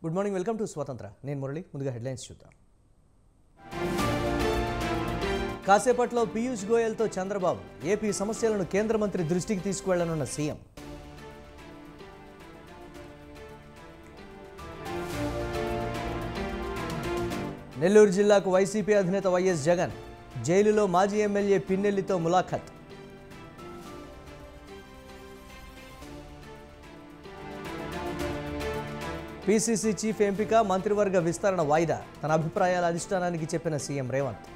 Good morning, welcome to స్వతంత్ర. నేను మురళి. ముందుగా హెడ్లైన్స్ చూద్దాం. కాసేపట్లో పీయూష్ గోయల్తో చంద్రబాబు ఏపీ సమస్యలను కేంద్ర మంత్రి దృష్టికి తీసుకువెళ్లనున్న సీఎం. నెల్లూరు జిల్లాకు వైసీపీ అధినేత వైఎస్ జగన్. జైలులో మాజీ ఎమ్మెల్యే పిన్నెల్లితో ములాఖత్. పీసీసీ చీఫ్ ఎంపిక, మంత్రివర్గ విస్తరణ వాయిదా. తన అభిప్రాయాల అధిష్టానానికి చెప్పిన CM Revanth.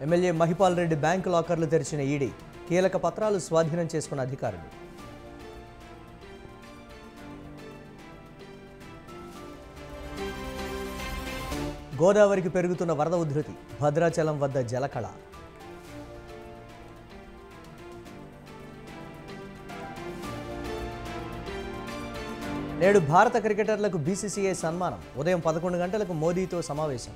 MLA Mahipal Reddy bank లాకర్లు తెరిచిన ఈడీ. కీలక పత్రాలు స్వాధీనం చేసుకున్న అధికారులు. గోదావరికి పెరుగుతున్న వరద ఉధృతి. భద్రాచలం వద్ద జలకళ. నేడు భారత క్రికెటర్లకు బీసీసీఐ సన్మానం. ఉదయం 11 గంటలకు మోదీతో సమావేశం.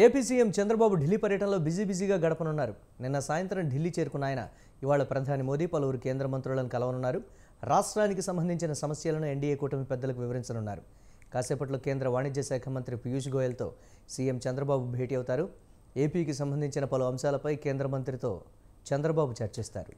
ఏపీ సీఎం చంద్రబాబు ఢిల్లీ పర్యటనలో బిజీగా గడపనున్నారు. నిన్న సాయంత్రం ఢిల్లీ చేరుకున్న ఆయన ఇవాళ ప్రధాని మోదీ పలువురు కేంద్ర మంత్రులను కలవనున్నారు. రాష్ట్రానికి సంబంధించిన సమస్యలను ఎన్డీఏ కూటమి పెద్దలకు వివరించనున్నారు. కాసేపట్లో కేంద్ర వాణిజ్య శాఖ మంత్రి పీయూష్ గోయల్తో సీఎం చంద్రబాబు భేటీ అవుతారు. ఏపీకి సంబంధించిన పలు అంశాలపై కేంద్ర మంత్రితో చంద్రబాబు చర్చిస్తారు.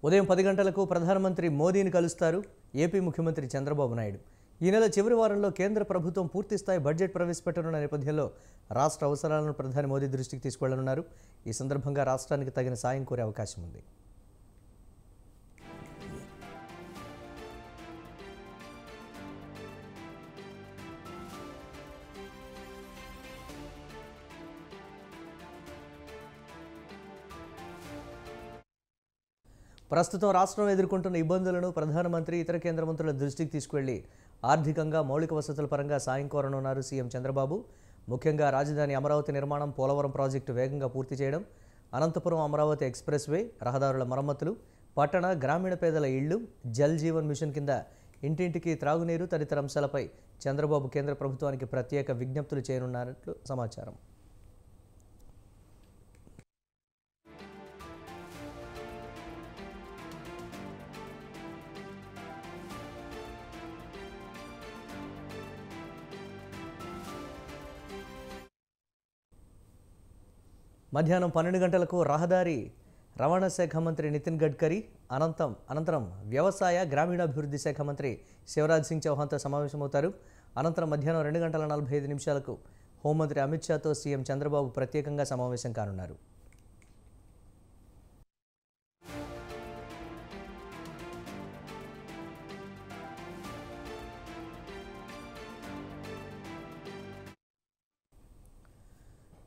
ఉదయం 10 గంటలకు ప్రధానమంత్రి మోదీని కలుస్తారు ఏపీ ముఖ్యమంత్రి చంద్రబాబు నాయుడు. ఈ నెల చివరి వారంలో కేంద్ర ప్రభుత్వం పూర్తిస్థాయి బడ్జెట్ ప్రవేశపెట్టనున్న నేపథ్యంలో రాష్ట్ర అవసరాలను ప్రధాని మోదీ దృష్టికి తీసుకెళ్లనున్నారు. ఈ సందర్భంగా రాష్ట్రానికి తగిన సాయం కోరే అవకాశం ఉంది. ప్రస్తుతం రాష్ట్రం ఎదుర్కొంటున్న ఇబ్బందులను ప్రధానమంత్రి ఇతర కేంద్ర మంత్రుల దృష్టికి తీసుకువెళ్లి ఆర్థికంగా మౌలిక వసతుల పరంగా సాయం కోరనున్నారు సీఎం చంద్రబాబు. ముఖ్యంగా రాజధాని అమరావతి నిర్మాణం, పోలవరం ప్రాజెక్టు వేగంగా పూర్తి చేయడం, అనంతపురం అమరావతి ఎక్స్ప్రెస్ వే, రహదారుల మరమ్మతులు, పట్టణ గ్రామీణ పేదల ఇళ్లు, జల్ జీవన్ మిషన్ కింద ఇంటింటికి త్రాగునీరు తదితర అంశాలపై చంద్రబాబు కేంద్ర ప్రభుత్వానికి ప్రత్యేక విజ్ఞప్తులు చేయనున్నట్లు సమాచారం. మధ్యాహ్నం 12 గంటలకు రహదారి రవాణా శాఖ మంత్రి నితిన్ గడ్కరీ, అనంతరం వ్యవసాయ గ్రామీణాభివృద్ధి శాఖ మంత్రి శివరాజ్ సింగ్ చౌహాన్తో సమావేశమవుతారు. అనంతరం మధ్యాహ్నం 2 గంటల 45 నిమిషాలకు హోంమంత్రి అమిత్ షాతో సీఎం చంద్రబాబు ప్రత్యేకంగా సమావేశం కానున్నారు.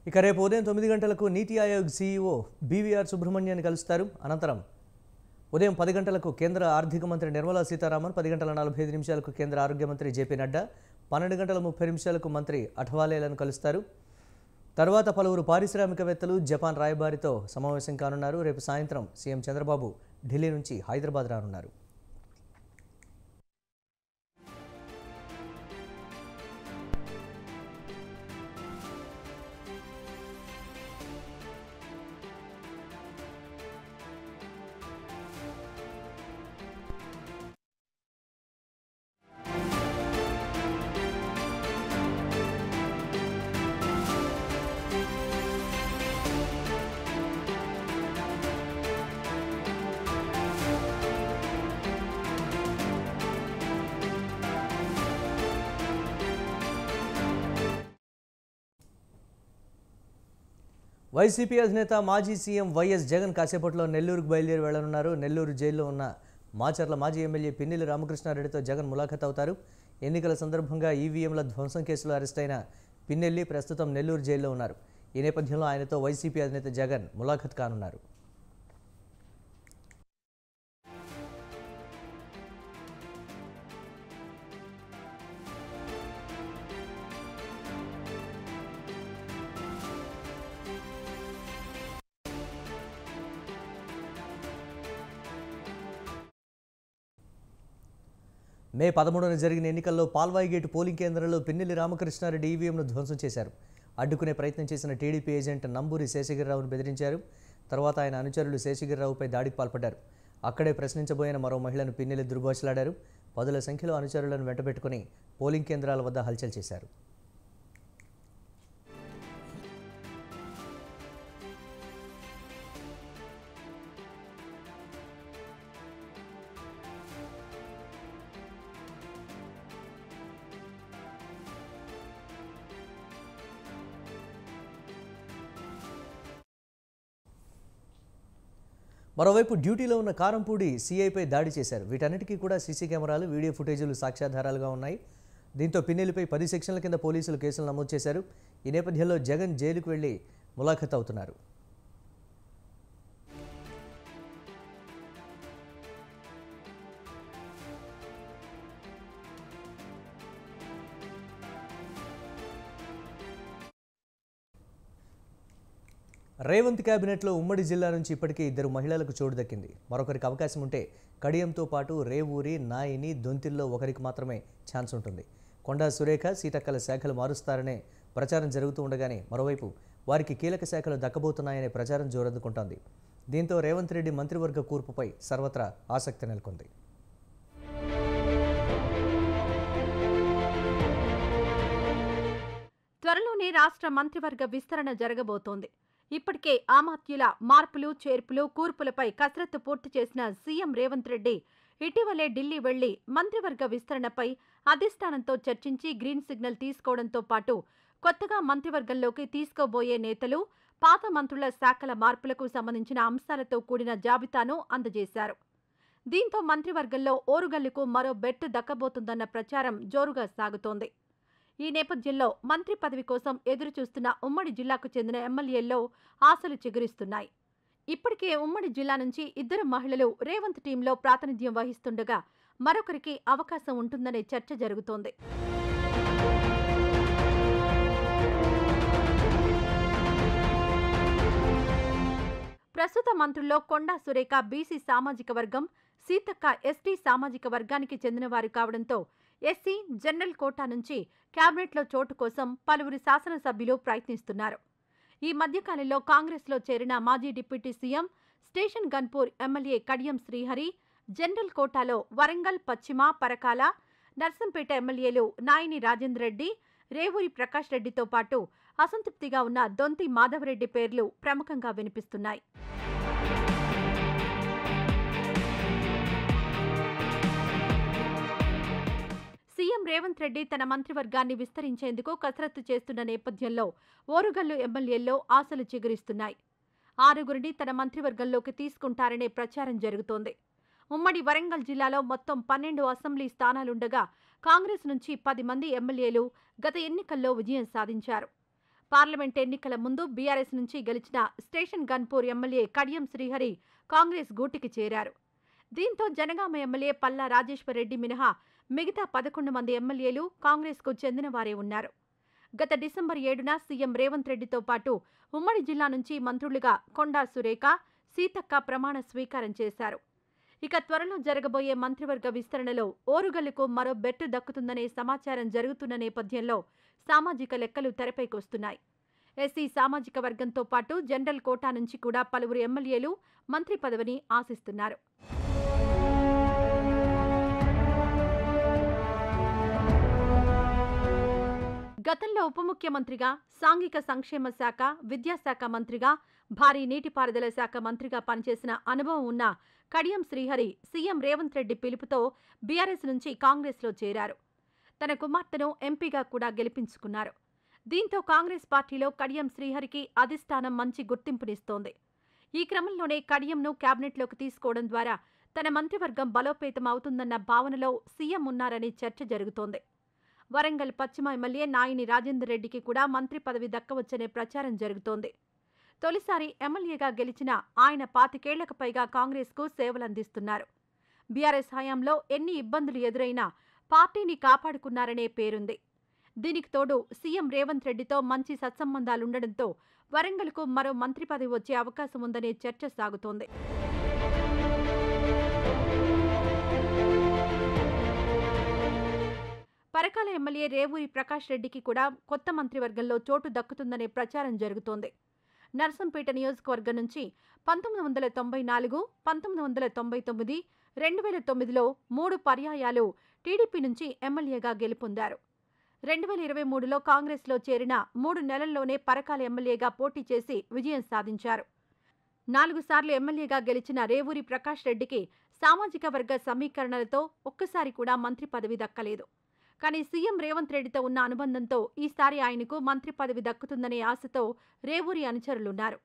ఇక రేపు ఉదయం 9 గంటలకు నీతి ఆయోగ్ సీఈఓ బీవీఆర్ సుబ్రహ్మణ్యాన్ని కలుస్తారు. అనంతరం ఉదయం 10 గంటలకు కేంద్ర ఆర్థిక మంత్రి నిర్మలా సీతారామన్, 10 గంటల 45 నిమిషాలకు కేంద్ర ఆరోగ్య మంత్రి జేపీ నడ్డా, 12 గంటల 30 నిమిషాలకు మంత్రి అఠవాలేలను కలుస్తారు. తర్వాత పలువురు పారిశ్రామికవేత్తలు, జపాన్ రాయబారితో సమావేశం కానున్నారు. రేపు సాయంత్రం సీఎం చంద్రబాబు ఢిల్లీ నుంచి హైదరాబాద్ రానున్నారు. వైసీపీ అధినేత మాజీ సీఎం వైఎస్ జగన్ కాసేపట్లో నెల్లూరుకు బయలుదేరి వెళ్లనున్నారు. నెల్లూరు జైల్లో ఉన్న మాచర్ల మాజీ ఎమ్మెల్యే పిన్నెల్లి రామకృష్ణారెడ్డితో జగన్ ములాఖత్ అవుతారు. ఎన్నికల సందర్భంగా ఈవీఎంల ధ్వంసం కేసులో అరెస్ట్ అయిన పిన్నెల్లి ప్రస్తుతం నెల్లూరు జైల్లో ఉన్నారు. ఈ నేపథ్యంలో ఆయనతో వైసీపీ అధినేత జగన్ ములాఖత్ కానున్నారు. మే 13న జరిగిన ఎన్నికల్లో పాల్వాయి గేటు పోలింగ్ కేంద్రంలో పిన్నెల్లి రామకృష్ణారెడ్డి ఈవీఎంను ధ్వంసం చేశారు. అడ్డుకునే ప్రయత్నం చేసిన టీడీపీ ఏజెంట్ నంబూరి శేషగిరిరావును బెదిరించారు. తర్వాత ఆయన అనుచరులు శేషగిరిరావుపై దాడికి పాల్పడ్డారు. అక్కడే ప్రశ్నించబోయిన మరో మహిళను పిన్నెల్లి దుర్భాషలాడారు. పదుల సంఖ్యలో అనుచరులను వెంటబెట్టుకుని పోలింగ్ కేంద్రాల వద్ద హల్చల్ చేశారు. మరోవైపు డ్యూటీలో ఉన్న కారంపూడి సీఐపై దాడి చేశారు. వీటన్నిటికీ కూడా సీసీ కెమెరాలు, వీడియో ఫుటేజీలు సాక్ష్యాధారాలుగా ఉన్నాయి. దీంతో పిన్నెల్లిపై 10 సెక్షన్ల కింద పోలీసులు కేసులు నమోదు చేశారు. ఈ నేపథ్యంలో జగన్ జైలుకు వెళ్లి ములాఖత్ అవుతున్నారు. రేవంత్ కేబినెట్లో ఉమ్మడి జిల్లా నుంచి ఇప్పటికే 2 మహిళలకు చోటు దక్కింది. మరొకరికి అవకాశం ఉంటే కడియంతో పాటు రేవూరి, నాయిని, దొంతిల్లో ఒకరికి మాత్రమే ఛాన్స్ ఉంటుంది. కొండా సురేఖ, సీతక్కల శాఖలు మారుస్తారనే ప్రచారం జరుగుతూ ఉండగానే మరోవైపు వారికి కీలక శాఖలు దక్కబోతున్నాయనే ప్రచారం జోరందుకుంటోంది. దీంతో రేవంత్ రెడ్డి మంత్రివర్గ కూర్పుపై సర్వత్రా ఆసక్తి నెలకొంది. త్వరలోనే రాష్ట్ర మంత్రివర్గ విస్తరణ జరగబోతోంది. ఇప్పటికే ఆమాత్యుల మార్పులు, చేర్పులు, కూర్పులపై కసరత్తు పూర్తి చేసిన సీఎం రేవంత్ రెడ్డి ఇటీవలే ఢిల్లీ వెళ్లి మంత్రివర్గ విస్తరణపై అధిష్టానంతో చర్చించి గ్రీన్ సిగ్నల్ తీసుకోవడంతో పాటు కొత్తగా మంత్రివర్గంలోకి తీసుకోబోయే నేతలు, పాత మంత్రుల శాఖల మార్పులకు సంబంధించిన అంశాలతో కూడిన జాబితాను అందజేశారు. దీంతో మంత్రివర్గంలో ఓరుగల్లుకు మరో బెట్టు దక్కబోతుందన్న ప్రచారం జోరుగా సాగుతోంది. ఈ నేపథ్యంలో మంత్రి పదవి కోసం ఎదురుచూస్తున్న ఉమ్మడి జిల్లాకు చెందిన ఎమ్మెల్యేల్లో ఆశలు చిగురిస్తున్నాయి. ఇప్పటికే ఉమ్మడి జిల్లా నుంచి 2 మహిళలు రేవంత్ టీంలో ప్రాతినిధ్యం వహిస్తుండగా మరొకరికి అవకాశం ఉంటుందనే చర్చ జరుగుతోంది. ప్రస్తుత మంత్రుల్లో కొండా సురేఖ బీసీ సామాజిక వర్గం, సీతక్క ఎస్టీ సామాజిక వర్గానికి చెందినవారు కావడంతో ఎస్సీ, జనరల్ కోటా నుంచి కేబినెట్లో చోటు కోసం పలువురు శాసనసభ్యులు ప్రయత్నిస్తున్నారు. ఈ మధ్యకాలంలో కాంగ్రెస్లో చేరిన మాజీ deputy CM, station Ghanpur MLA Kadiyam Srihari, general కోటాలో వరంగల్ పశ్చిమ, పరకాల, నర్సంపేట ఎమ్మెల్యేలు నాయిని రాజేందర్ రెడ్డి, రేవూరి ప్రకాష్ రెడ్డితో పాటు అసంతృప్తిగా ఉన్న దొంతి మాధవరెడ్డి పేర్లు ప్రముఖంగా వినిపిస్తున్నాయి. సీఎం రేవంత్ రెడ్డి తన మంత్రివర్గాన్ని విస్తరించేందుకు కసరత్తు చేస్తున్న నేపథ్యంలో ఓరుగల్లు ఎమ్మెల్యేల్లో ఆశలు చిగురిస్తున్నాయి. 6గురిని తన మంత్రివర్గంలోకి తీసుకుంటారనే ప్రచారం జరుగుతోంది. ఉమ్మడి వరంగల్ జిల్లాలో మొత్తం 12 అసెంబ్లీ స్థానాలుండగా కాంగ్రెస్ నుంచి 10 మంది ఎమ్మెల్యేలు గత ఎన్నికల్లో విజయం సాధించారు. పార్లమెంట్ ఎన్నికల ముందు బీఆర్ఎస్ నుంచి గెలిచిన స్టేషన్ గన్పూర్ ఎమ్మెల్యే కడియం శ్రీహరి కాంగ్రెస్ గూటికి చేరారు. దీంతో జనగామ ఎమ్మెల్యే పల్లా రాజేశ్వరరెడ్డి మినహా మిగతా 11 మంది ఎమ్మెల్యేలు కాంగ్రెస్కు చెందినవారే ఉన్నారు. గత డిసెంబర్ 7న సీఎం రేవంత్ రెడ్డితో పాటు ఉమ్మడి జిల్లా నుంచి మంత్రులుగా కొండా సురేఖ, సీతక్క ప్రమాణ స్వీకారం చేశారు. ఇక త్వరలో జరగబోయే మంత్రివర్గ విస్తరణలో ఓరుగల్లుకు మరో బెట్టు దక్కుతుందనే సమాచారం జరుగుతున్న నేపథ్యంలో సామాజిక లెక్కలు తెరపైకొస్తున్నాయి. ఎస్సీ సామాజిక వర్గంతో పాటు జనరల్ కోటా నుంచి కూడా పలువురు ఎమ్మెల్యేలు మంత్రి పదవిని ఆశిస్తున్నారు. గతంలో ఉప ముఖ్యమంత్రిగా, సాంఘిక సంక్షేమ శాఖ, విద్యాశాఖ మంత్రిగా, భారీ నీటిపారుదల శాఖ మంత్రిగా పనిచేసిన అనుభవం ఉన్న కడియం శ్రీహరి సీఎం రేవంత్ రెడ్డి పిలుపుతో బీఆర్ఎస్ నుంచి కాంగ్రెస్లో చేరారు. తన కుమార్తెను ఎంపీగా కూడా గెలిపించుకున్నారు. దీంతో కాంగ్రెస్ పార్టీలో కడియం శ్రీహరికి అధిష్టానం మంచి గుర్తింపునిస్తోంది. ఈ క్రమంలోనే కడియంను కేబినెట్లోకి తీసుకోవడం ద్వారా తన మంత్రివర్గం బలోపేతం అవుతుందన్న భావనలో సీఎం ఉన్నారని చర్చ జరుగుతోంది. వరంగల్ పశ్చిమ ఎమ్మెల్యే నాయిని రాజేందర్ రెడ్డికి కూడా మంత్రి పదవి దక్కవచ్చనే ప్రచారం జరుగుతోంది. తొలిసారి ఎమ్మెల్యేగా గెలిచిన ఆయన 25 ఏళ్లకు పైగా కాంగ్రెస్కు సేవలందిస్తున్నారు. బీఆర్ఎస్ హయాంలో ఎన్ని ఇబ్బందులు ఎదురైనా పార్టీని కాపాడుకున్నారనే పేరుంది. దీనికి తోడు సీఎం రేవంత్ రెడ్డితో మంచి సత్సంబంధాలుండడంతో వరంగల్కు మరో మంత్రి పదవి వచ్చే అవకాశం ఉందనే చర్చ సాగుతోంది. పరకాల ఎమ్మెల్యే రేవూరి ప్రకాష్ రెడ్డికి కూడా కొత్త మంత్రివర్గంలో చోటు దక్కుతుందనే ప్రచారం జరుగుతోంది. నర్సంపేట నియోజకవర్గం నుంచి 1994, 1999, 2009లో 3 పర్యాయాలు టీడీపీ నుంచి ఎమ్మెల్యేగా గెలుపొందారు. 2023లో కాంగ్రెస్లో చేరిన 3 నెలల్లోనే పరకాల ఎమ్మెల్యేగా పోటీ చేసి విజయం సాధించారు. 4 సార్లు ఎమ్మెల్యేగా గెలిచిన రేవూరి ప్రకాష్ రెడ్డికి సామాజిక వర్గ సమీకరణలతో ఒక్కసారి కూడా మంత్రి పదవి దక్కలేదు. కానీ సీఎం రేవంత్ రెడ్డితో ఉన్న అనుబంధంతో ఈసారి ఆయనకు మంత్రి పదవి దక్కుతుందనే ఆశతో రేవూరి అనుచరులున్నారు.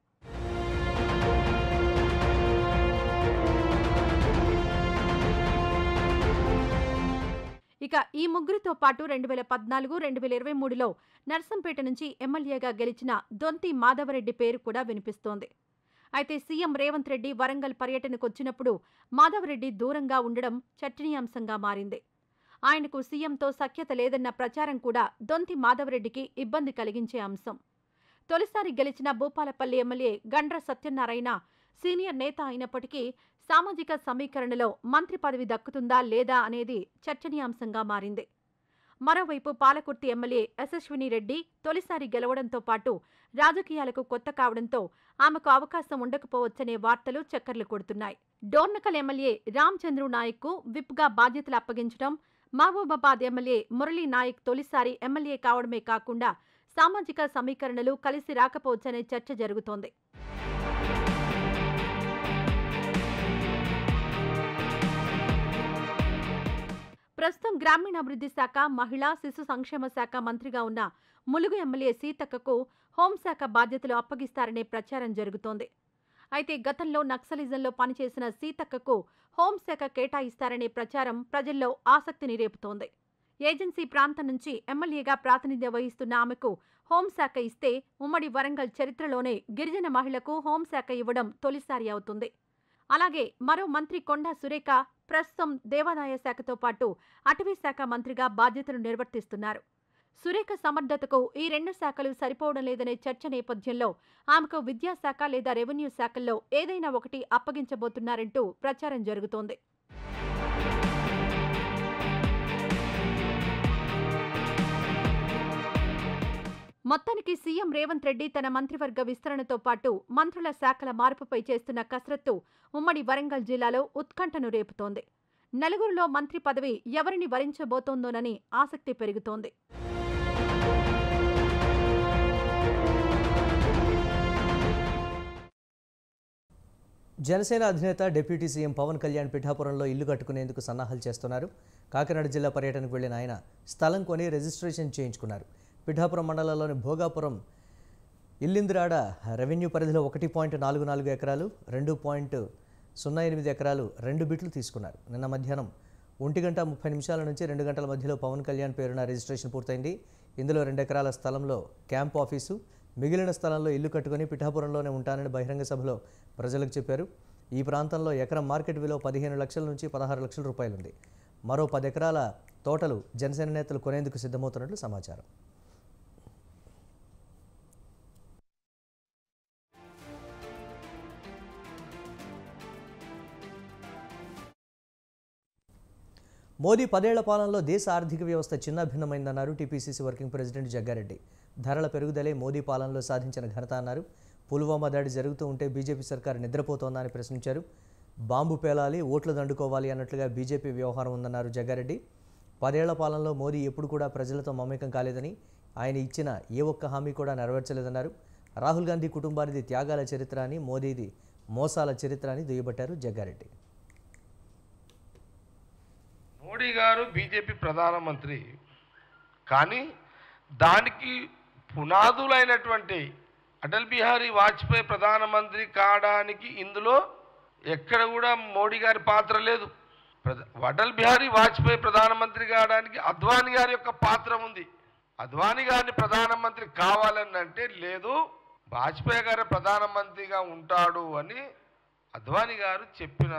ఇక ఈ ముగ్గురితో పాటు 2014, 2023లో నర్సంపేట నుంచి ఎమ్మెల్యేగా గెలిచిన దొంతి మాధవరెడ్డి పేరు కూడా వినిపిస్తోంది. అయితే సీఎం రేవంత్ రెడ్డి వరంగల్ పర్యటనకొచ్చినప్పుడు మాధవరెడ్డి దూరంగా ఉండడం చర్చనీయాంశంగా మారింది. ఆయనకు సీఎంతో సఖ్యత లేదన్న ప్రచారం కూడా దొంతి మాధవరెడ్డికి ఇబ్బంది కలిగించే అంశం. తొలిసారి గెలిచిన భూపాలపల్లి ఎమ్మెల్యే గండ్ర సత్యనారాయణ సీనియర్ నేత అయినప్పటికీ సామాజిక సమీకరణలో మంత్రి పదవి దక్కుతుందా లేదా అనేది చర్చనీయాంశంగా మారింది. మరోవైపు పాలకుర్తి ఎమ్మెల్యే యశస్విని రెడ్డి తొలిసారి గెలవడంతో పాటు రాజకీయాలకు కొత్త కావడంతో ఆమెకు అవకాశం ఉండకపోవచ్చనే వార్తలు చక్కర్లు కొడుతున్నాయి. డోర్నకల్ ఎమ్మెల్యే రామచంద్రు నాయక్కు విప్గా బాధ్యతలు అప్పగించడం, మహబూబాబాద్ ఎమ్మెల్యే మురళీ నాయక్ తొలిసారి ఎమ్మెల్యే కావడమే కాకుండా సామాజిక సమీకరణలు కలిసి రాకపోవచ్చనే చర్చ జరుగుతోంది. ప్రస్తుతం గ్రామీణాభివృద్ధి శాఖ, మహిళా శిశు సంక్షేమ శాఖ మంత్రిగా ఉన్న ములుగు ఎమ్మెల్యే సీతక్కకు హోంశాఖ బాధ్యతలు అప్పగిస్తారనే ప్రచారం జరుగుతోంది. అయితే గతంలో నక్సలిజంలో పనిచేసిన సీతక్కకు హోంశాఖ కేటాయిస్తారనే ప్రచారం ప్రజల్లో ఆసక్తిని రేపుతోంది. ఏజెన్సీ ప్రాంతం నుంచి ఎమ్మెల్యేగా ప్రాతినిధ్యం వహిస్తున్న ఆమెకు హోంశాఖ ఇస్తే ఉమ్మడి వరంగల్ చరిత్రలోనే గిరిజన మహిళకు హోంశాఖ ఇవ్వడం తొలిసారి అవుతుంది. అలాగే మరో మంత్రి కొండా సురేఖ ప్రస్తుతం దేవాదాయ శాఖతో పాటు అటవీ శాఖ మంత్రిగా బాధ్యతలు నిర్వర్తిస్తున్నారు. సురేఖ సమర్థతకు ఈ 2 శాఖలు సరిపోవడం లేదనే చర్చ నేపథ్యంలో ఆమెకు విద్యాశాఖ లేదా రెవెన్యూ శాఖల్లో ఏదైనా ఒకటి అప్పగించబోతున్నారంటూ ప్రచారం జరుగుతోంది. మొత్తానికి సీఎం రేవంత్ రెడ్డి తన మంత్రివర్గ విస్తరణతో పాటు మంత్రుల శాఖల మార్పుపై చేస్తున్న కసరత్తు ఉమ్మడి వరంగల్ జిల్లాలో ఉత్కంఠను రేపుతోంది. నలుగురిలో మంత్రి పదవి ఎవరిని వరించబోతోందోనని ఆసక్తి పెరుగుతోంది. జనసేన అధినేత డిప్యూటీ సీఎం పవన్ కళ్యాణ్ పిఠాపురంలో ఇల్లు కట్టుకునేందుకు సన్నాహాలు చేస్తున్నారు. కాకినాడ జిల్లా పర్యటనకు వెళ్లిన ఆయన స్థలం కొని రిజిస్ట్రేషన్ చేయించుకున్నారు. పిఠాపురం మండలంలోని భోగాపురం ఇల్లిందిరాడ రెవెన్యూ పరిధిలో 1.44 ఎకరాలు, 2.08 ఎకరాలు 2 బిట్లు తీసుకున్నారు. నిన్న మధ్యాహ్నం 1:30 నుంచి 2 గంటల మధ్యలో పవన్ కళ్యాణ్ పేరున రిజిస్ట్రేషన్ పూర్తయింది. ఇందులో 2 ఎకరాల స్థలంలో క్యాంప్ ఆఫీసు, మిగిలిన స్థలంలో ఇల్లు కట్టుకుని పిఠాపురంలోనే ఉంటానని బహిరంగ సభలో ప్రజలకు చెప్పారు. ఈ ప్రాంతంలో ఎకరం మార్కెట్ విలువ 15 లక్షల నుంచి 16 లక్షల రూపాయలుంది. మరో 10 ఎకరాల తోటలు జనసేన నేతలు కొనేందుకు సిద్ధమవుతున్నట్లు సమాచారం. మోదీ 10 ఏళ్ల పాలనలో దేశ ఆర్థిక వ్యవస్థ చిన్నాభిన్నమైందన్నారు టీపీసీసీ వర్కింగ్ ప్రెసిడెంట్ జగ్గారెడ్డి. ధరల పెరుగుదలే మోదీ పాలనలో సాధించిన ఘనత అన్నారు. పుల్వామా దాడి జరుగుతూ ఉంటే బీజేపీ సర్కారు నిద్రపోతోందా అని ప్రశ్నించారు. బాంబు పేలాలి, ఓట్లు దండుకోవాలి అన్నట్లుగా బీజేపీ వ్యవహారం ఉందన్నారు జగ్గారెడ్డి. 10 ఏళ్ల పాలనలో మోదీ ఎప్పుడు కూడా ప్రజలతో మమేకం కాలేదని, ఆయన ఇచ్చిన ఏ ఒక్క హామీ కూడా నెరవేర్చలేదన్నారు. రాహుల్ గాంధీ కుటుంబానిది త్యాగాల చరిత్ర అని, మోదీది మోసాల చరిత్ర అని దుయ్యబట్టారు జగ్గారెడ్డి. మోడీ గారు బీజేపీ ప్రధానమంత్రి, కానీ దానికి పునాదులైనటువంటి అటల్ బిహారీ వాజ్పేయి ప్రధానమంత్రి కావడానికి ఇందులో ఎక్కడ కూడా మోడీ గారి పాత్ర లేదు. అటల్ బిహారీ వాజ్పేయి ప్రధానమంత్రి కావడానికి అద్వానీ గారి యొక్క పాత్ర ఉంది. అద్వానీ గారిని ప్రధానమంత్రి కావాలని అంటే లేదు, వాజ్పేయి గారు ప్రధానమంత్రిగా ఉంటాడు అని అద్వానీ గారు చెప్పిన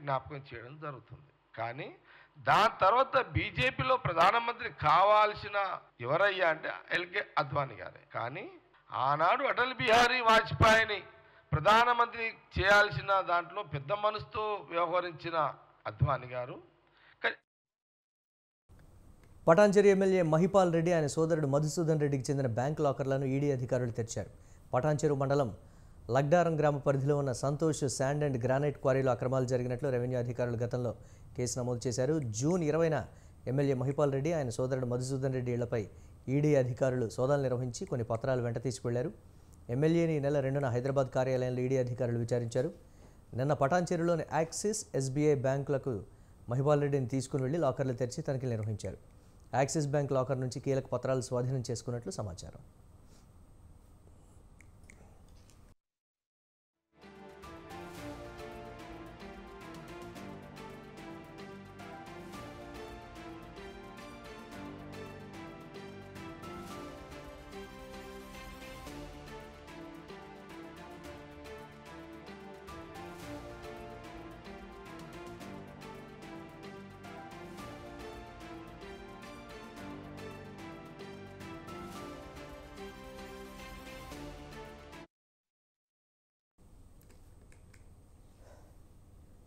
జ్ఞాపకం చేయడం జరుగుతుంది. కానీ దాని తర్వాత బీజేపీలో ప్రధానమంత్రి కావాల్సిన ఎవరయ్యా అంటే ఎల్కే అద్వానీ గారే. కానీ ఆనాడు అటల్ బిహారీ వాజ్పేయిని ప్రధానమంత్రి చేయాల్సిన దాంట్లో పెద్ద మనసుతో వ్యవహరించిన అద్వానీ గారు. పటాన్చెరు ఎమ్మెల్యే మహిపాల్ రెడ్డి ఆయన సోదరుడు మధుసూదన్ రెడ్డికి చెందిన బ్యాంక్ లాకర్లను ఈడీ అధికారులు తెరిచారు. పటాన్చెరు మండలం లగ్డారం గ్రామ పరిధిలో ఉన్న సంతోష్ శాండ్ అండ్ గ్రానైట్ క్వారీలో అక్రమాలు జరిగినట్లు రెవెన్యూ అధికారులు గతంలో కేసు నమోదు చేశారు. జూన్ 20న ఎమ్మెల్యే మహిపాల్ రెడ్డి ఆయన సోదరుడు మధుసూదన్ రెడ్డి ఇళ్లపై ఈడీ అధికారులు సోదాలు నిర్వహించి కొన్ని పత్రాలు వెంట తీసుకువెళ్లారు. ఎమ్మెల్యేని నెల 2న హైదరాబాద్ కార్యాలయంలో ఈడీ అధికారులు విచారించారు. నిన్న పటాన్చెరులోని యాక్సిస్, ఎస్బీఐ బ్యాంకులకు మహిపాల్ రెడ్డిని తీసుకుని వెళ్లి లాకర్లు తెరిచి తనిఖీలు నిర్వహించారు. యాక్సిస్ బ్యాంక్ లాకర్ నుంచి కీలక పత్రాలు స్వాధీనం చేసుకున్నట్లు సమాచారం.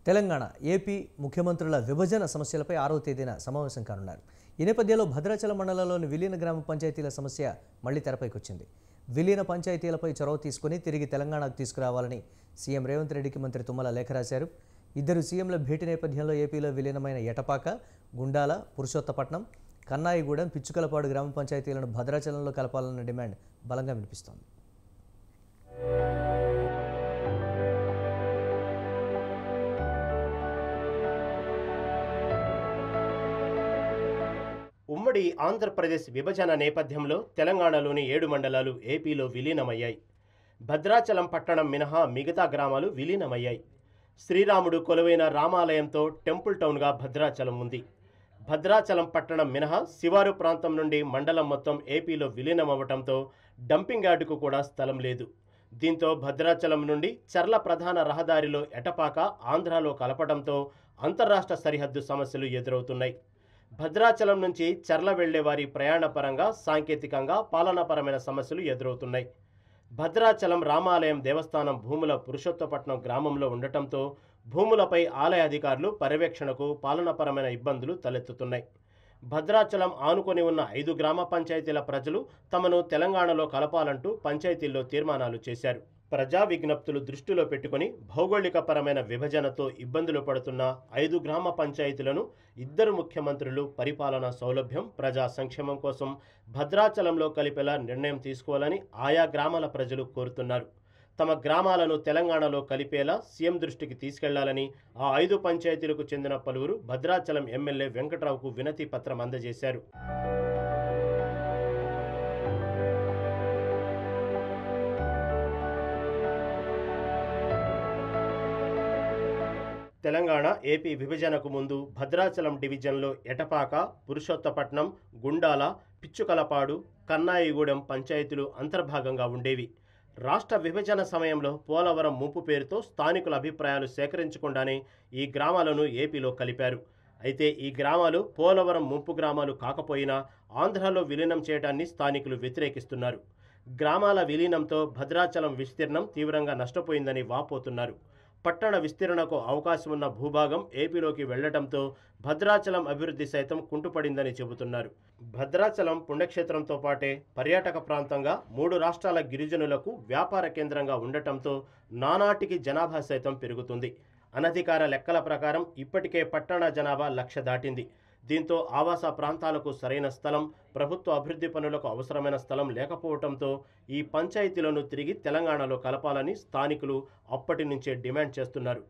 తెలంగాణ, ఏపీ ముఖ్యమంత్రుల విభజన సమస్యలపై 6వ తేదీన సమావేశం కానున్నారు. ఈ నేపథ్యంలో భద్రాచలం మండలంలోని విలీన గ్రామ పంచాయతీల సమస్య మళ్లీ తెరపైకి వచ్చింది. విలీన పంచాయతీలపై చొరవ తీసుకుని తిరిగి తెలంగాణకు తీసుకురావాలని సీఎం రేవంత్ రెడ్డికి మంత్రి తుమ్మల లేఖ రాశారు. ఇద్దరు సీఎంల భేటీ నేపథ్యంలో ఏపీలో విలీనమైన ఎటపాక, గుండాల, పురుషోత్తపట్నం, కన్నాయిగూడెం, పిచ్చుకలపాడు గ్రామ పంచాయతీలను భద్రాచలంలో కలపాలన్న డిమాండ్ బలంగా వినిపిస్తోంది. ఉమ్మడి ఆంధ్రప్రదేశ్ విభజన నేపథ్యంలో తెలంగాణలోని 7 మండలాలు ఏపీలో విలీనమయ్యాయి. భద్రాచలం పట్టణం మినహా మిగతా గ్రామాలు విలీనమయ్యాయి. శ్రీరాముడు కొలువైన రామాలయంతో టెంపుల్ టౌన్గా భద్రాచలం ఉంది. భద్రాచలం పట్టణం మినహా శివారు ప్రాంతం నుండి మండలం మొత్తం ఏపీలో విలీనమవ్వడంతో డంపింగ్ యార్డుకు కూడా స్థలం లేదు. దీంతో భద్రాచలం నుండి చర్ల ప్రధాన రహదారిలో ఎటపాక ఆంధ్రాలో కలపడంతో అంతర్రాష్ట్ర సరిహద్దు సమస్యలు ఎదురవుతున్నాయి. భద్రాచలం నుంచి చర్ల వెళ్లే వారి ప్రయాణ పరంగా, సాంకేతికంగా, పాలనాపరమైన సమస్యలు ఎదురవుతున్నాయి. భద్రాచలం రామాలయం దేవస్థానం భూముల పురుషోత్తపట్నం గ్రామంలో ఉండటంతో భూములపై ఆలయ అధికారులు పర్యవేక్షణకు పాలనాపరమైన ఇబ్బందులు తలెత్తుతున్నాయి. భద్రాచలం ఆనుకొని ఉన్న 5 గ్రామ పంచాయతీల ప్రజలు తమను తెలంగాణలో కలపాలంటూ పంచాయతీల్లో తీర్మానాలు చేశారు. ప్రజా విజ్ఞప్తులు దృష్టిలో పెట్టుకుని భౌగోళికపరమైన విభజనతో ఇబ్బందులు పడుతున్న 5 గ్రామ పంచాయతీలను ఇద్దరు ముఖ్యమంత్రులు పరిపాలనా సౌలభ్యం, ప్రజా సంక్షేమం కోసం భద్రాచలంలో కలిపేలా నిర్ణయం తీసుకోవాలని ఆయా గ్రామాల ప్రజలు కోరుతున్నారు. తమ గ్రామాలను తెలంగాణలో కలిపేలా సీఎం దృష్టికి తీసుకెళ్లాలని ఆ 5 పంచాయతీలకు చెందిన పలువురు భద్రాచలం ఎమ్మెల్యే వెంకట్రావుకు వినతి పత్రం అందజేశారు. తెలంగాణ, ఏపీ విభజనకు ముందు భద్రాచలం డివిజన్లో ఎటపాక, పురుషోత్తపట్నం, గుండాల, పిచ్చుకలపాడు, కన్నాయిగూడెం పంచాయతీలు అంతర్భాగంగా ఉండేవి. రాష్ట్ర విభజన సమయంలో పోలవరం ముంపు పేరుతో స్థానికుల అభిప్రాయాలు సేకరించకుండానే ఈ గ్రామాలను ఏపీలో కలిపారు. అయితే ఈ గ్రామాలు పోలవరం ముంపు గ్రామాలు కాకపోయినా ఆంధ్రాలో విలీనం చేయడాన్ని స్థానికులు వ్యతిరేకిస్తున్నారు. గ్రామాల విలీనంతో భద్రాచలం విస్తీర్ణం తీవ్రంగా నష్టపోయిందని వాపోతున్నారు. పట్టణ విస్తీర్ణకు అవకాశం ఉన్న భూభాగం ఏపీలోకి వెళ్లడంతో భద్రాచలం అభివృద్ధి సైతం కుంటుపడిందని చెబుతున్నారు. భద్రాచలం పుణ్యక్షేత్రంతో పాటే పర్యాటక ప్రాంతంగా 3 రాష్ట్రాల గిరిజనులకు వ్యాపార కేంద్రంగా ఉండటంతో నానాటికి జనాభా సైతం పెరుగుతుంది. అనధికార లెక్కల ప్రకారం ఇప్పటికే పట్టణ జనాభా 1,00,000 దాటింది. దీంతో ఆవాస ప్రాంతాలకు సరైన స్థలం, ప్రభుత్వ అభివృద్ధి పనులకు అవసరమైన స్థలం లేకపోవడంతో ఈ పంచాయతీలను తిరిగి తెలంగాణలో కలపాలని స్థానికులు అప్పటి నుంచే డిమాండ్ చేస్తున్నారు.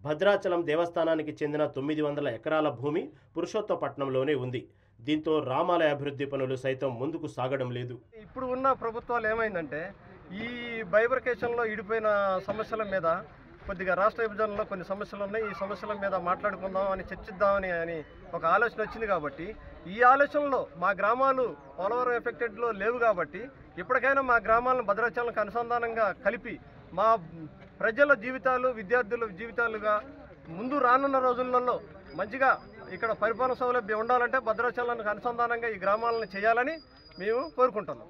భద్రాచలం దేవస్థానానికి చెందిన 900 ఎకరాల భూమి పురుషోత్తపట్నంలోనే ఉంది. దీంతో రామాలయ అభివృద్ధి పనులు సైతం ముందుకు సాగడం లేదు. ఇప్పుడు ఉన్న ప్రభుత్వాలు ఏమైందంటే ఈ బైబర్కేషన్లో ఇడిపోయిన సమస్యల మీద కొద్దిగా రాష్ట్ర విభజనలో కొన్ని సమస్యలు ఉన్నాయి, ఈ సమస్యల మీద మాట్లాడుకుందాం అని చర్చిద్దామని ఒక ఆలోచన వచ్చింది. కాబట్టి ఈ ఆలోచనలో మా గ్రామాలు పోలవరం ఎఫెక్టెడ్లో లేవు కాబట్టి ఇప్పటికైనా మా గ్రామాలను భద్రాచలంకి అనుసంధానంగా కలిపి మా ప్రజల జీవితాలు విద్యార్థుల జీవితాలుగా ముందు రానున్న రోజులలో మంచిగా ఇక్కడ పరిపాలన సౌలభ్యం ఉండాలంటే భద్రాచలానికి అనుసంధానంగా ఈ గ్రామాలను చేయాలని మేము కోరుకుంటున్నాం.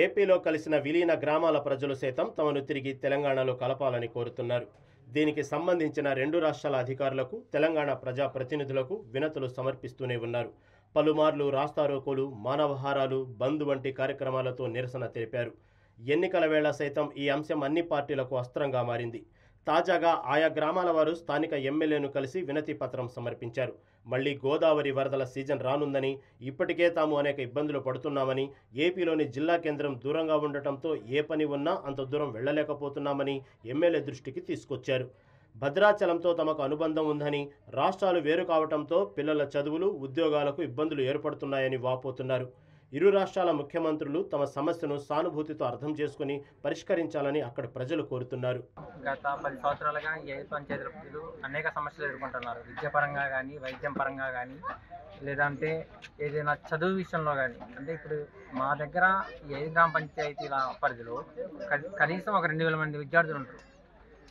ఏపీలో కలిసిన విలీన గ్రామాల ప్రజలు సైతం తమను తిరిగి తెలంగాణలో కలపాలని కోరుతున్నారు. దీనికి సంబంధించిన 2 రాష్ట్రాల అధికారులకు, తెలంగాణ ప్రజాప్రతినిధులకు వినతులు సమర్పిస్తూనే ఉన్నారు. పలుమార్లు రాస్తారోకోలు, మానవహారాలు, బంద్ వంటి కార్యక్రమాలతో నిరసన తెలిపారు. ఎన్నికల వేళ సైతం ఈ అంశం అన్ని పార్టీలకు అస్త్రంగా మారింది. తాజాగా ఆయా గ్రామాల వారు స్థానిక ఎమ్మెల్యేను కలిసి వినతి పత్రం సమర్పించారు. మళ్లీ గోదావరి వరదల సీజన్ రానుందని, ఇప్పటికే తాము అనేక ఇబ్బందులు పడుతున్నామని, ఏపీలోని జిల్లా కేంద్రం దూరంగా ఉండటంతో ఏ పని ఉన్నా అంత దూరం వెళ్లలేకపోతున్నామని ఎమ్మెల్యే దృష్టికి తీసుకొచ్చారు. భద్రాచలంతో తమకు అనుబంధం ఉందని, రాష్ట్రాలు వేరు కావడంతో పిల్లల చదువులు, ఉద్యోగాలకు ఇబ్బందులు ఏర్పడుతున్నాయని వాపోతున్నారు. ఇరు రాష్ట్రాల ముఖ్యమంత్రులు తమ సమస్యను సానుభూతితో అర్థం చేసుకుని పరిష్కరించాలని అక్కడ ప్రజలు కోరుతున్నారు. గత 10 సంవత్సరాలుగా ఏ పంచాయతీల ప్రజలు అనేక సమస్యలు ఎదుర్కొంటున్నారు. విద్యాపరంగా కానీ, వైద్యం పరంగా కానీ, లేదంటే ఏదైనా చదువు విషయంలో కానీ. అంటే ఇప్పుడు మా దగ్గర ఏ గ్రామ పంచాయతీల పరిధిలో కనీసం ఒక 2000 మంది విద్యార్థులు ఉంటారు.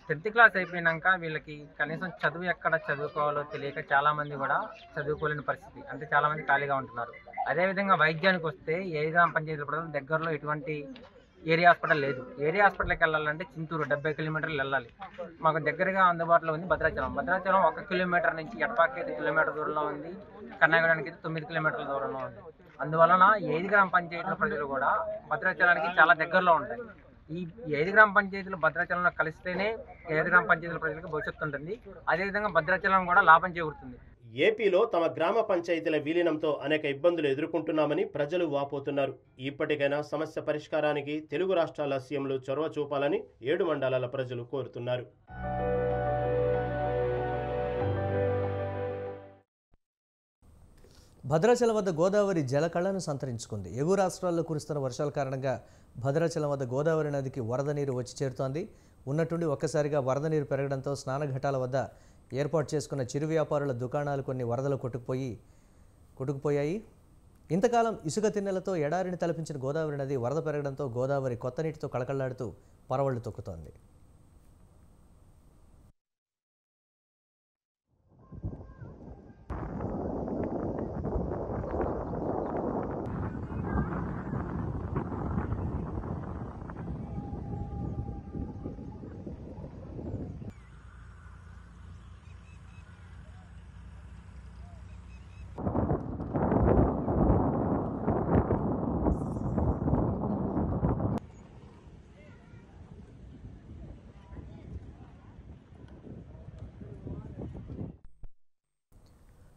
10th క్లాస్ అయిపోయినాక వీళ్ళకి కనీసం చదువు ఎక్కడ చదువుకోవాలో తెలియక చాలామంది కూడా చదువుకోలేని పరిస్థితి. అంటే చాలామంది ఖాళీగా ఉంటున్నారు. అదేవిధంగా వైద్యానికి వస్తే ఏ గ్రామ పంచాయతీల ప్రజలు దగ్గరలో ఎటువంటి ఏరియా హాస్పిటల్ లేదు. ఏరియా హాస్పిటల్కి వెళ్ళాలంటే చింతూరు 70 కిలోమీటర్లు వెళ్ళాలి. మాకు దగ్గరగా అందుబాటులో ఉంది భద్రాచలం. 1 కిలోమీటర్ నుంచి ఎడపాకి 5 కిలోమీటర్ దూరంలో ఉంది, కన్నాగడానికి 9 కిలోమీటర్ల దూరంలో ఉంది. అందువలన 5 గ్రామ పంచాయతీల ప్రజలు కూడా భద్రాచలానికి చాలా దగ్గరలో ఉంటాయి. ఈ 5 గ్రామ పంచాయతీలు భద్రాచలంలో కలిస్తేనే 5 గ్రామ పంచాయతీల ప్రజలకు భవిష్యత్తు ఉంటుంది. అదేవిధంగా భద్రాచలం కూడా లాభం చేకూరుతుంది. ఏపీలో తమ గ్రామ పంచాయతీల విలీనంతో అనేక ఇబ్బందులు ఎదుర్కొంటున్నామని ప్రజలు వాపోతున్నారు. ఇప్పటికైనా సమస్య పరిష్కారానికి తెలుగు రాష్ట్రాల సీఎంలు చొరవ చూపాలని 7 మండలాల ప్రజలు కోరుతున్నారు. భద్రాచలం వద్ద గోదావరి జలకళను సంతరించుకుంది. ఎగువ రాష్ట్రాల్లో కురుస్తున్న వర్షాల కారణంగా భద్రాచలం వద్ద గోదావరి నదికి వరద నీరు వచ్చి చేరుతోంది. ఉన్నట్టుండి ఒక్కసారిగా వరద నీరు పెరగడంతో స్నానఘట్టాల వద్ద ఏర్పాటు చేసుకున్న చిరు వ్యాపారుల దుకాణాలు కొన్ని వరదలు కొట్టుకుపోయాయి. ఇంతకాలం ఇసుక తిన్నెలతో ఎడారిని తలపించిన గోదావరి నది వరద పెరగడంతో గోదావరి కొత్త నీటితో కళకళలాడుతూ పరవళ్లు తొక్కుతోంది.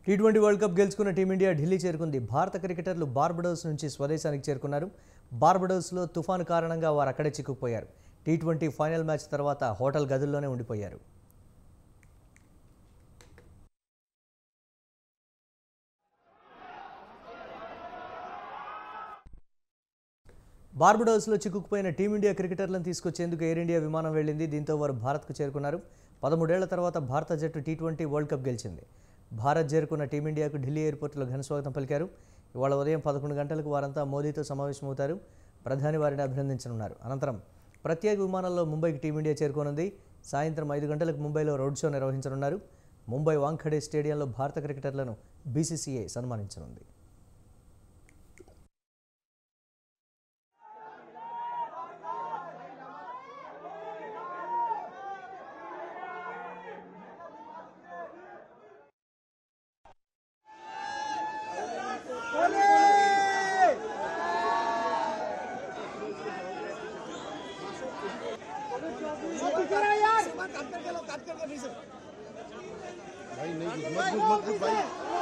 T20 వరల్డ్ కప్ గెలుచుకున్న టీమిండియా ఢిల్లీ చేరుకుంది. భారత క్రికెటర్లు బార్బడోస్ నుంచి స్వదేశానికి చేరుకున్నారు. బార్బడోస్లో తుఫాను కారణంగా వారు అక్కడే చిక్కుకుపోయారు. T20 ఫైనల్ మ్యాచ్ తర్వాత హోటల్ గదుల్లోనే ఉండిపోయారు. బార్బడోస్లో చిక్కుకుపోయిన టీమిండియా క్రికెటర్లను తీసుకొచ్చేందుకు ఎయిర్ ఇండియా విమానం వెళ్ళింది. దీంతో వారు భారత్కు చేరుకున్నారు. 13 ఏళ్ల తర్వాత భారత జట్టు T20 వరల్డ్ కప్ గెలిచింది. భారత్ చేరుకున్న టీమిండియాకు ఢిల్లీ ఎయిర్పోర్టులో ఘనస్వాగతం పలికారు. ఇవాళ ఉదయం 11 గంటలకు వారంతా మోదీతో సమావేశమవుతారు. ప్రధాని వారిని అభినందించనున్నారు. అనంతరం ప్రత్యేక విమానంలో ముంబైకి టీమిండియా చేరుకోనుంది. సాయంత్రం 5 గంటలకు ముంబైలో రోడ్ షో నిర్వహించనున్నారు. ముంబై వాంఖడే స్టేడియంలో భారత క్రికెటర్లను BCCI సన్మానించనుంది.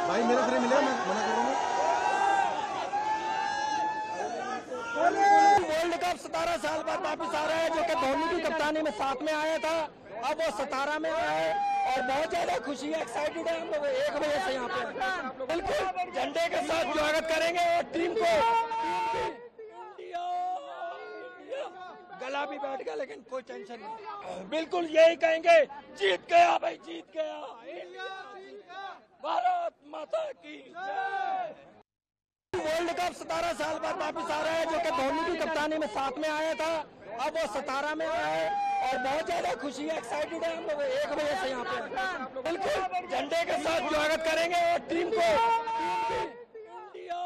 भाई मेरे से मिले मैं मना करूंगा। वर्ल्ड कप 17 साल बाद वापिस आ रहा है, जो कि धोनी की कप्तानी में साथ में आया था। अब वो 17 में आया है और बहुत ज्यादा खुशी है, एक्साइटेड है हम लोग 1 बजे से यहाँ पे बिल्कुल झंडे के साथ स्वागत करेंगे और टीम को इंडिया गला भी बैठ गया लेकिन कोई टेंशन नहीं, बिल्कुल यही कहेंगे जीत गया भाई, जीत गया, भारत माता की जय। वर्ल्ड कप 17 साल बाद वापिस आ रहा है, जो कि धोनी की कप्तानी में साथ में आया था, अब वो 17 में आया है और बहुत ज्यादा खुशी है, एक्साइटेड है हम लोग 1 बजे से यहाँ पे बिल्कुल झंडे के साथ स्वागत करेंगे और टीम को इंडिया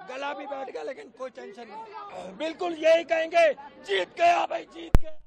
गला भी बैठ गया लेकिन कोई टेंशन नहीं, बिल्कुल यही कहेंगे जीत गया भाई, जीत गया।